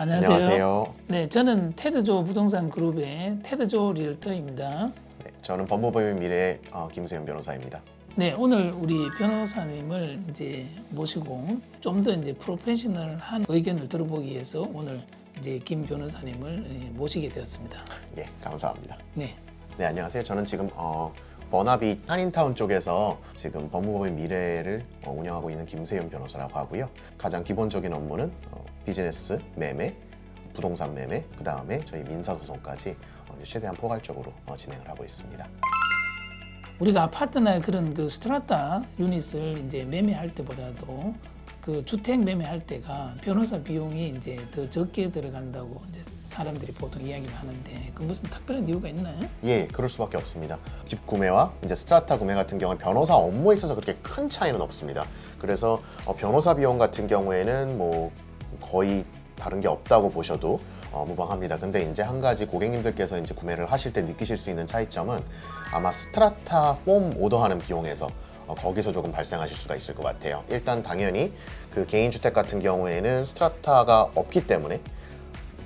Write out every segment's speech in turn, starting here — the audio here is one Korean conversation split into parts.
안녕하세요. 안녕하세요. 네, 저는 테드조 부동산 그룹의 테드조 리얼터입니다. 네, 저는 법무법인 미래의 김수현 변호사입니다. 네, 오늘 우리 변호사님을 이제 모시고 좀 더 이제 프로페셔널한 의견을 들어보기 위해서 오늘 이제 김 변호사님을 모시게 되었습니다. 예, 감사합니다. 네, 네, 안녕하세요. 저는 지금 버나비 한인타운 쪽에서 지금 법무법인 미래를 운영하고 있는 김세윤 변호사라고 하고요. 가장 기본적인 업무는 비즈니스 매매, 부동산 매매, 그 다음에 저희 민사소송까지 최대한 포괄적으로 진행을 하고 있습니다. 우리가 아파트나 그런 그 스트라타 유닛을 이제 매매할 때보다도 그 주택 매매할 때가 변호사 비용이 이제 더 적게 들어간다고 이제 사람들이 보통 이야기를 하는데 그 무슨 특별한 이유가 있나요? 예, 그럴 수밖에 없습니다. 집 구매와 이제 스트라타 구매 같은 경우에 변호사 업무에 있어서 그렇게 큰 차이는 없습니다. 그래서 변호사 비용 같은 경우에는 뭐 거의 다른 게 없다고 보셔도 무방합니다. 근데 이제 한 가지 고객님들께서 이제 구매를 하실 때 느끼실 수 있는 차이점은 아마 스트라타 폼 오더하는 비용에서 거기서 조금 발생하실 수가 있을 것 같아요. 일단 당연히 그 개인주택 같은 경우에는 스트라타가 없기 때문에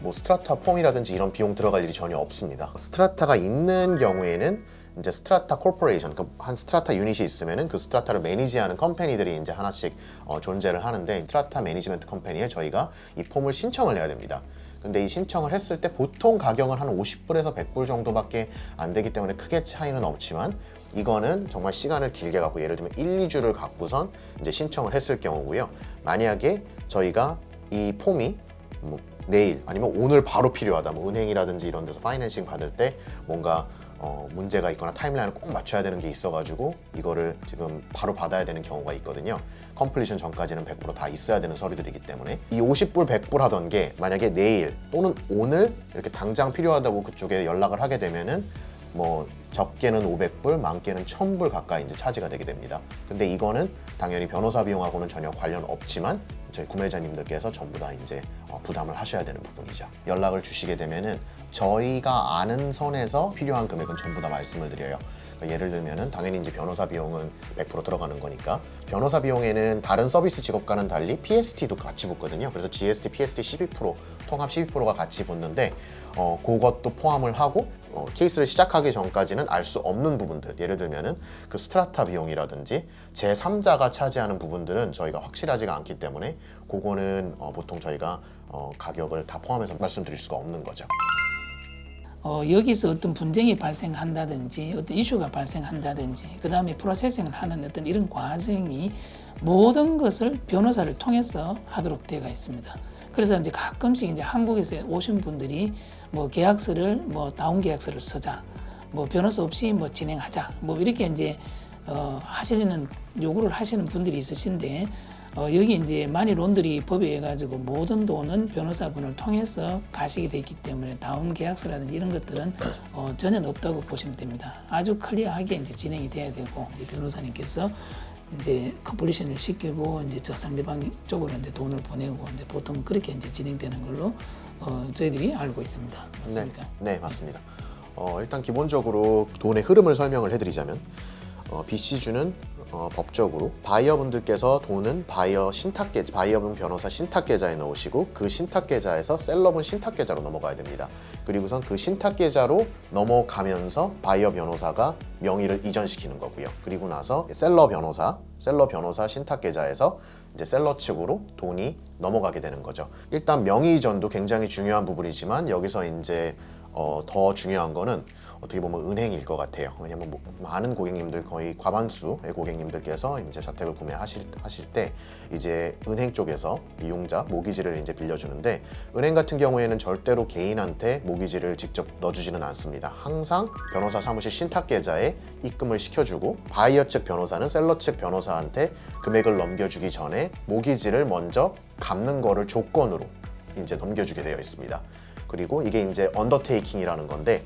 뭐 스트라타 폼이라든지 이런 비용 들어갈 일이 전혀 없습니다. 스트라타가 있는 경우에는 이제 스트라타 코퍼레이션, 한 스트라타 유닛이 있으면은 그 스트라타를 매니지하는 컴퍼니들이 이제 하나씩 존재를 하는데 스트라타 매니지먼트 컴퍼니에 저희가 이 폼을 신청을 해야 됩니다. 근데 이 신청을 했을 때 보통 가격은 한 50불에서 100불 정도밖에 안 되기 때문에 크게 차이는 없지만 이거는 정말 시간을 길게 갖고 예를 들면 1, 2주를 갖고선 이제 신청을 했을 경우고요. 만약에 저희가 이 폼이 뭐 내일 아니면 오늘 바로 필요하다, 뭐 은행이라든지 이런 데서 파이낸싱 받을 때 뭔가 문제가 있거나 타임라인을 꼭 맞춰야 되는 게 있어가지고 이거를 지금 바로 받아야 되는 경우가 있거든요. 컴플리션 전까지는 100%다 있어야 되는 서류들이기 때문에 이 50불, 100불 하던 게 만약에 내일 또는 오늘 이렇게 당장 필요하다고 그쪽에 연락을 하게 되면은 뭐 적게는 500불, 많게는 1000불 가까이 이제 차지가 되게 됩니다. 근데 이거는 당연히 변호사 비용하고는 전혀 관련 없지만 저희 구매자님들께서 전부 다 이제 부담을 하셔야 되는 부분이죠. 연락을 주시게 되면은 저희가 아는 선에서 필요한 금액은 전부 다 말씀을 드려요. 그러니까 예를 들면은 당연히 이제 변호사 비용은 100% 들어가는 거니까 변호사 비용에는 다른 서비스 직업과는 달리 PST도 같이 붙거든요. 그래서 GST, PST 12%, 통합 12%가 같이 붙는데 그것도 포함을 하고 케이스를 시작하기 전까지는 알 수 없는 부분들, 예를 들면은 그 스트라타 비용이라든지 제3자가 차지하는 부분들은 저희가 확실하지가 않기 때문에 그거는 보통 저희가 가격을 다 포함해서 말씀드릴 수가 없는 거죠. 여기서 어떤 분쟁이 발생한다든지 어떤 이슈가 발생한다든지 그 다음에 프로세싱을 하는 어떤 이런 과정이 모든 것을 변호사를 통해서 하도록 되어 있습니다. 그래서 이제 가끔씩 이제 한국에서 오신 분들이 뭐 계약서를 뭐 다운 계약서를 쓰자, 뭐 변호사 없이 뭐 진행하자, 뭐 이렇게 이제 하시는 요구를 하시는 분들이 있으신데 여기 이제 마니 론드리 법에 의해 가지고 모든 돈은 변호사분을 통해서 가시게 돼 있기 때문에 다운 계약서라든지 이런 것들은 전혀 없다고 보시면 됩니다. 아주 클리어하게 이제 진행이 돼야 되고 이제 변호사님께서 이제 컴플리션을 시키고 이제 저 상대방 쪽으로 이제 돈을 보내고 이제 보통 그렇게 이제 진행되는 걸로 저희들이 알고 있습니다. 맞습니까? 네, 맞습니다. 일단 기본적으로 돈의 흐름을 설명을 해드리자면 BC주는 법적으로 바이어분들께서 돈은 바이어분 변호사 신탁계좌에 넣으시고 그 신탁계좌에서 셀러분 신탁계좌로 넘어가야 됩니다. 그리고선 그 신탁계좌로 넘어가면서 바이어 변호사가 명의를 이전시키는 거고요. 그리고 나서 셀러 변호사 신탁계좌에서 이제 셀러 측으로 돈이 넘어가게 되는 거죠. 일단 명의 이전도 굉장히 중요한 부분이지만 여기서 이제 더 중요한 거는 어떻게 보면 은행일 것 같아요. 왜냐면 많은 고객님들, 거의 과반수의 고객님들께서 이제 자택을 구매하실 때 이제 은행 쪽에서 이용자 모기지를 이제 빌려주는데 은행 같은 경우에는 절대로 개인한테 모기지를 직접 넣어주지는 않습니다. 항상 변호사 사무실 신탁계좌에 입금을 시켜주고 바이어 측 변호사는 셀러 측 변호사한테 금액을 넘겨주기 전에 모기지를 먼저 갚는 거를 조건으로 이제 넘겨주게 되어 있습니다. 그리고 이게 이제 언더테이킹이라는 건데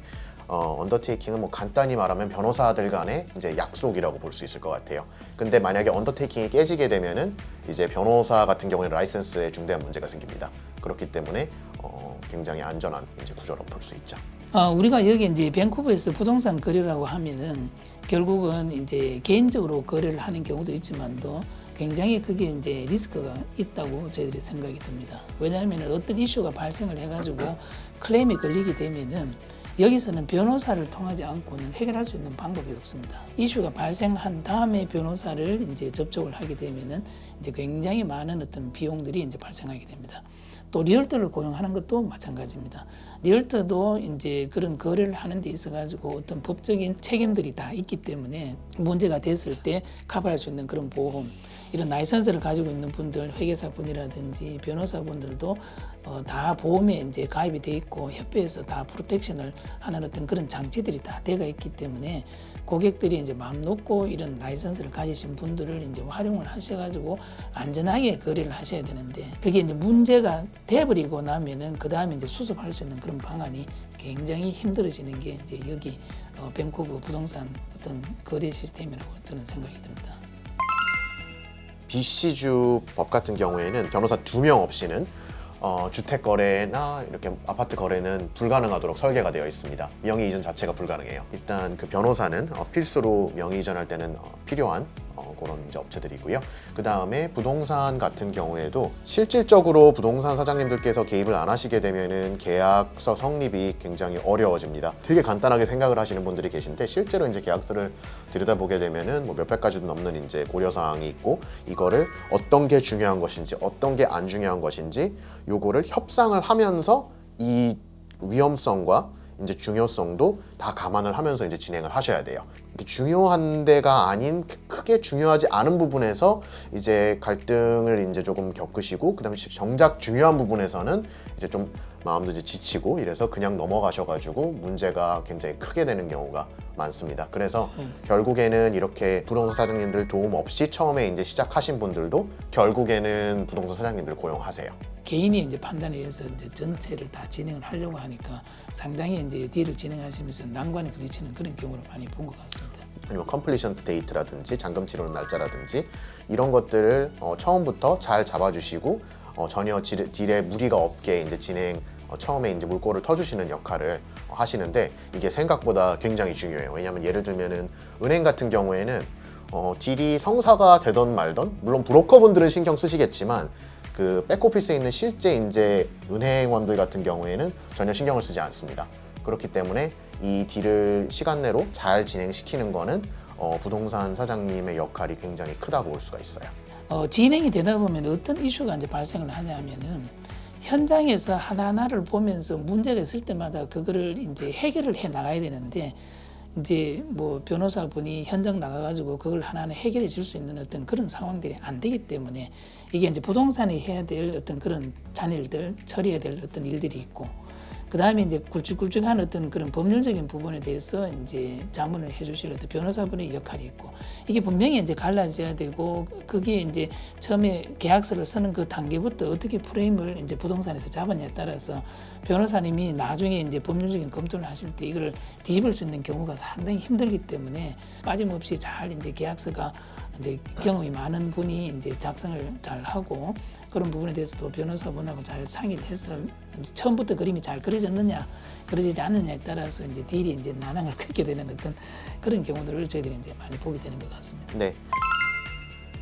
언더테이킹은 뭐 간단히 말하면 변호사들 간의 이제 약속이라고 볼 수 있을 것 같아요. 근데 만약에 언더테이킹이 깨지게 되면은 이제 변호사 같은 경우에는 라이센스에 중대한 문제가 생깁니다. 그렇기 때문에 굉장히 안전한 이제 구조로 볼 수 있죠. 우리가 여기 이제 밴쿠버에서 부동산 거래라고 하면은 결국은 이제 개인적으로 거래를 하는 경우도 있지만도 굉장히 그게 이제 리스크가 있다고 저희들이 생각이 듭니다. 왜냐하면 어떤 이슈가 발생을 해가지고 클레임이 걸리게 되면은 여기서는 변호사를 통하지 않고는 해결할 수 있는 방법이 없습니다. 이슈가 발생한 다음에 변호사를 이제 접촉을 하게 되면은 이제 굉장히 많은 어떤 비용들이 이제 발생하게 됩니다. 또 리얼터를 고용하는 것도 마찬가지입니다. 리얼터도 이제 그런 거래를 하는 데 있어 가지고 어떤 법적인 책임들이 다 있기 때문에 문제가 됐을 때 커버할 수 있는 그런 보험, 이런 라이선스를 가지고 있는 분들, 회계사분이라든지 변호사분들도 다 보험에 이제 가입이 돼 있고 협회에서 다 프로텍션을 하는 어떤 그런 장치들이 다 되어 있기 때문에 고객들이 이제 마음 놓고 이런 라이선스를 가지신 분들을 이제 활용을 하셔가지고 안전하게 거래를 하셔야 되는데, 그게 이제 문제가 돼버리고 나면은 그 다음에 이제 수습할 수 있는 그런 방안이 굉장히 힘들어지는 게 이제 여기 밴쿠버 부동산 어떤 거래 시스템이라고 저는 생각이 듭니다. BC주 법 같은 경우에는 변호사 2명 없이는 주택 거래나 이렇게 아파트 거래는 불가능하도록 설계가 되어 있습니다. 명의 이전 자체가 불가능해요. 일단 그 변호사는 필수로 명의 이전할 때는 필요한 그런 이제 업체들이고요. 그 다음에 부동산 같은 경우에도 실질적으로 부동산 사장님들께서 개입을 안 하시게 되면은 계약서 성립이 굉장히 어려워집니다. 되게 간단하게 생각을 하시는 분들이 계신데 실제로 이제 계약서를 들여다보게 되면은 뭐 몇백 가지도 넘는 이제 고려 사항이 있고, 이거를 어떤 게 중요한 것인지 어떤 게 안 중요한 것인지 요거를 협상을 하면서 이 위험성과 이제 중요성도 다 감안을 하면서 이제 진행을 하셔야 돼요. 중요한 데가 아닌 크게 중요하지 않은 부분에서 이제 갈등을 이제 조금 겪으시고, 그다음에 정작 중요한 부분에서는 이제 좀 마음도 이제 지치고 이래서 그냥 넘어가셔가지고 문제가 굉장히 크게 되는 경우가 많습니다. 그래서 결국에는 이렇게 부동산 사장님들 도움 없이 처음에 이제 시작하신 분들도 결국에는 부동산 사장님들 고용하세요. 개인이 이제 판단에 의해서 이제 전체를 다 진행을 하려고 하니까 상당히 이제 딜을 진행하시면서 난관에 부딪히는 그런 경우를 많이 본 것 같습니다. 아니면 컴플리션트 데이트라든지 잔금 치르는 날짜라든지 이런 것들을 처음부터 잘 잡아주시고 전혀 딜에 무리가 없게 이제 처음에 이제 물꼬를 터주시는 역할을 하시는데, 이게 생각보다 굉장히 중요해요. 왜냐하면 예를 들면은 은행 같은 경우에는 딜이 성사가 되던 말던, 물론 브로커분들은 신경 쓰시겠지만 그 백오피스에 있는 실제 이제 은행원들 같은 경우에는 전혀 신경을 쓰지 않습니다. 그렇기 때문에 이 딜을 시간 내로 잘 진행시키는 거는 부동산 사장님의 역할이 굉장히 크다고 볼 수가 있어요. 진행이 되다 보면 어떤 이슈가 이제 발생을 하냐면은 현장에서 하나하나를 보면서 문제가 있을 때마다 그거를 이제 해결을 해 나가야 되는데, 이제 뭐 변호사분이 현장 나가가지고 그걸 하나하나 해결해 줄 수 있는 어떤 그런 상황들이 안 되기 때문에 이게 이제 부동산이 해야 될 어떤 그런 잔일들, 처리해야 될 어떤 일들이 있고, 그 다음에 이제 굵직굵직한 어떤 그런 법률적인 부분에 대해서 이제 자문을 해주실 어떤 변호사분의 역할이 있고, 이게 분명히 이제 갈라져야 되고, 그게 이제 처음에 계약서를 쓰는 그 단계부터 어떻게 프레임을 이제 부동산에서 잡았냐에 따라서 변호사님이 나중에 이제 법률적인 검토를 하실 때 이걸 뒤집을 수 있는 경우가 상당히 힘들기 때문에 빠짐없이 잘 이제 계약서가 이제 경험이 많은 분이 이제 작성을 잘 하고, 그런 부분에 대해서도 변호사분하고 잘 상의를 해서 처음부터 그림이 잘 그려졌느냐 그려지지 않느냐에 따라서 이제 딜이 이제 난항을 겪게 되는 어떤 그런 경우들을 저희들이 이제 많이 보게 되는 것 같습니다. 네.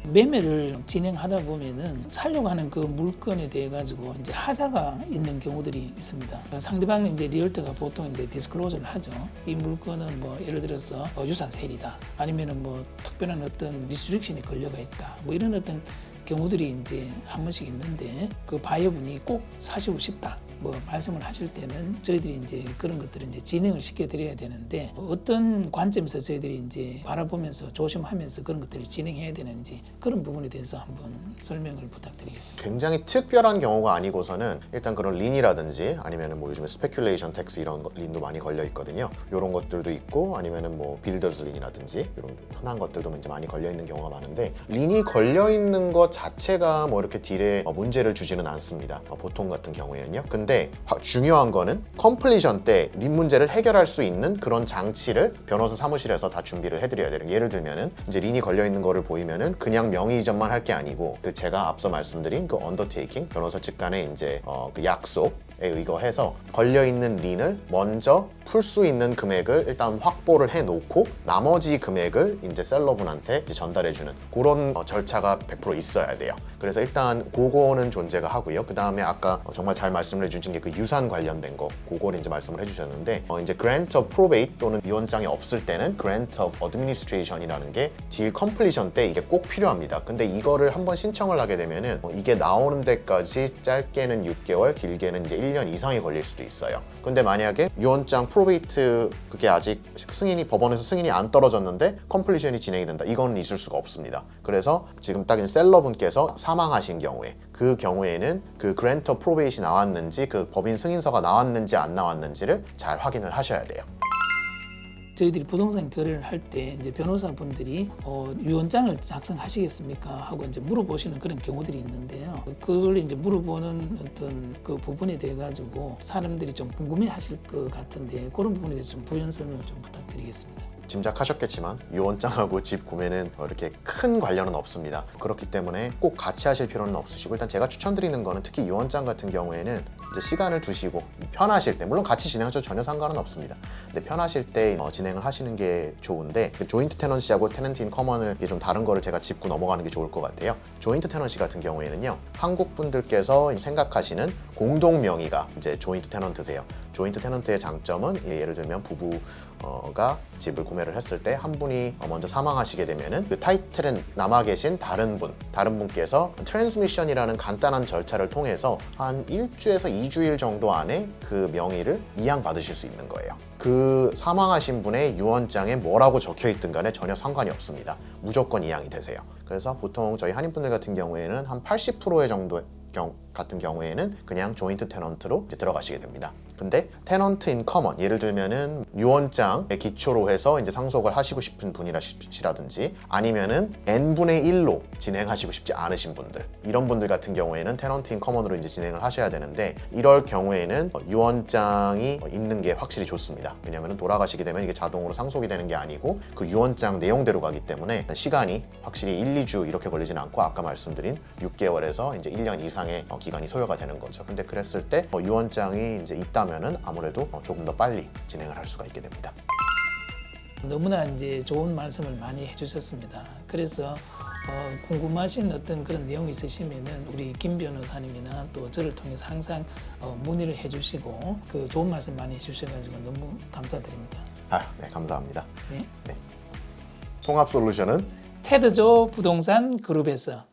매매를 진행하다 보면은 살려고 하는 그 물건에 대해 가지고 이제 하자가 있는 경우들이 있습니다. 상대방 이제 리얼터가 보통 이제 디스클로저를 하죠. 이 물건은 뭐 예를 들어서 유산 세일이다, 아니면은 뭐 특별한 어떤 리스트릭션이 걸려가 있다, 뭐 이런 어떤 경우들이 이제 한 번씩 있는데, 그 바이어분이 꼭 사시고 싶다 뭐 말씀을 하실 때는 저희들이 이제 그런 것들을 이제 진행을 시켜드려야 되는데, 어떤 관점에서 저희들이 이제 바라보면서 조심하면서 그런 것들을 진행해야 되는지 그런 부분에 대해서 한번 설명을 부탁드리겠습니다. 굉장히 특별한 경우가 아니고서는 일단 그런 린이라든지 아니면은 뭐 요즘에 스페큘레이션 텍스 이런 린도 많이 걸려 있거든요. 이런 것들도 있고, 아니면은 뭐 빌더스 린이라든지 이런 흔한 것들도 이제 많이 걸려 있는 경우가 많은데, 린이 걸려 있는 것 자체가 뭐 이렇게 딜에 문제를 주지는 않습니다. 보통 같은 경우에는요. 근데 중요한 거는 컴플리션 때 린 문제를 해결할 수 있는 그런 장치를 변호사 사무실에서 다 준비를 해드려야 돼요. 예를 들면은 이제 린이 걸려 있는 거를 보이면은 그냥 명의 이전만 할 게 아니고, 그 제가 앞서 말씀드린 그 언더테이킹, 변호사 측 간의 이제 그 약속, 의거해서 걸려있는 린을 먼저 풀 수 있는 금액을 일단 확보를 해놓고 나머지 금액을 이제 셀러분한테 이제 전달해주는 그런 절차가 100% 있어야 돼요. 그래서 일단 그거는 존재가 하고요. 그 다음에 아까 정말 잘 말씀을 해주신 게 그 유산 관련된 거 그거를 이제 말씀을 해주셨는데 이제 Grant of Probate 또는 유언장이 없을 때는 Grant of Administration이라는 게 딜 컴플리션 때 이게 꼭 필요합니다. 근데 이거를 한번 신청을 하게 되면은 이게 나오는 데까지 짧게는 6개월, 길게는 이제 1년 이상이 걸릴 수도 있어요. 근데 만약에 유언장 프로베이트 그게 아직 법원에서 승인이 안 떨어졌는데 컴플리션이 진행이 된다. 이건 있을 수가 없습니다. 그래서 지금 딱 셀러분께서 사망하신 경우에 그 경우에는 그 그랜트 오브 프로베이트이 나왔는지 그 법인 승인서가 나왔는지 안 나왔는지를 잘 확인을 하셔야 돼요. 저희들이 부동산 거래를 할 때 이제 변호사분들이 유언장을 작성하시겠습니까 하고 이제 물어보시는 그런 경우들이 있는데요. 그걸 이제 물어보는 어떤 그 부분에 대해 가지고 사람들이 좀 궁금해하실 것 같은데 그런 부분에 대해서 좀 부연 설명을 좀 부탁드리겠습니다. 짐작하셨겠지만 유언장하고 집 구매는 이렇게 큰 관련은 없습니다. 그렇기 때문에 꼭 같이 하실 필요는 없으시고 일단 제가 추천드리는 거는 특히 유언장 같은 경우에는 이제 시간을 두시고 편하실 때 물론 같이 진행하셔도 전혀 상관은 없습니다. 근데 편하실 때 진행을 하시는 게 좋은데 그 조인트 테넌시하고 테넌트 인 커먼을 좀 다른 거를 제가 짚고 넘어가는 게 좋을 것 같아요. 조인트 테넌시 같은 경우에는요. 한국 분들께서 생각하시는 공동 명의가 이제 조인트 테넌트세요. 조인트 테넌트의 장점은 예를 들면 부부가 집을 구매를 했을 때 한 분이 먼저 사망하시게 되면은 그 타이틀은 남아 계신 다른 분께서 트랜스미션이라는 간단한 절차를 통해서 한 1주에서 2주일 정도 안에 그 명의를 이양받으실 수 있는 거예요. 그 사망하신 분의 유언장에 뭐라고 적혀 있든 간에 전혀 상관이 없습니다. 무조건 이양이 되세요. 그래서 보통 저희 한인분들 같은 경우에는 한 80%의 정도 같은 경우에는 그냥 조인트 테넌트로 이제 들어가시게 됩니다. 근데 테넌트 인 커먼 예를 들면은 유언장에 기초로 해서 이제 상속을 하시고 싶은 분이라든지 아니면은 n분의 1로 진행하시고 싶지 않으신 분들 이런 분들 같은 경우에는 테넌트 인 커먼으로 이제 진행을 하셔야 되는데 이럴 경우에는 유언장이 있는 게 확실히 좋습니다. 왜냐면은 돌아가시게 되면 이게 자동으로 상속이 되는 게 아니고 그 유언장 내용대로 가기 때문에 시간이 확실히 1, 2주 이렇게 걸리진 않고 아까 말씀드린 6개월에서 이제 1년 이상의 기간이 소요가 되는 거죠. 근데 그랬을 때 유언장이 이제 있다면은 아무래도 조금 더 빨리 진행을 할 수가 있게 됩니다. 너무나 이제 좋은 말씀을 많이 해주셨습니다. 그래서 궁금하신 어떤 그런 내용이 있으시면은 우리 김 변호사님이나 또 저를 통해서 항상 문의를 해주시고 그 좋은 말씀 많이 해주셔가지고 너무 감사드립니다. 네, 감사합니다. 네. 네. 통합 솔루션은 테드조 부동산 그룹에서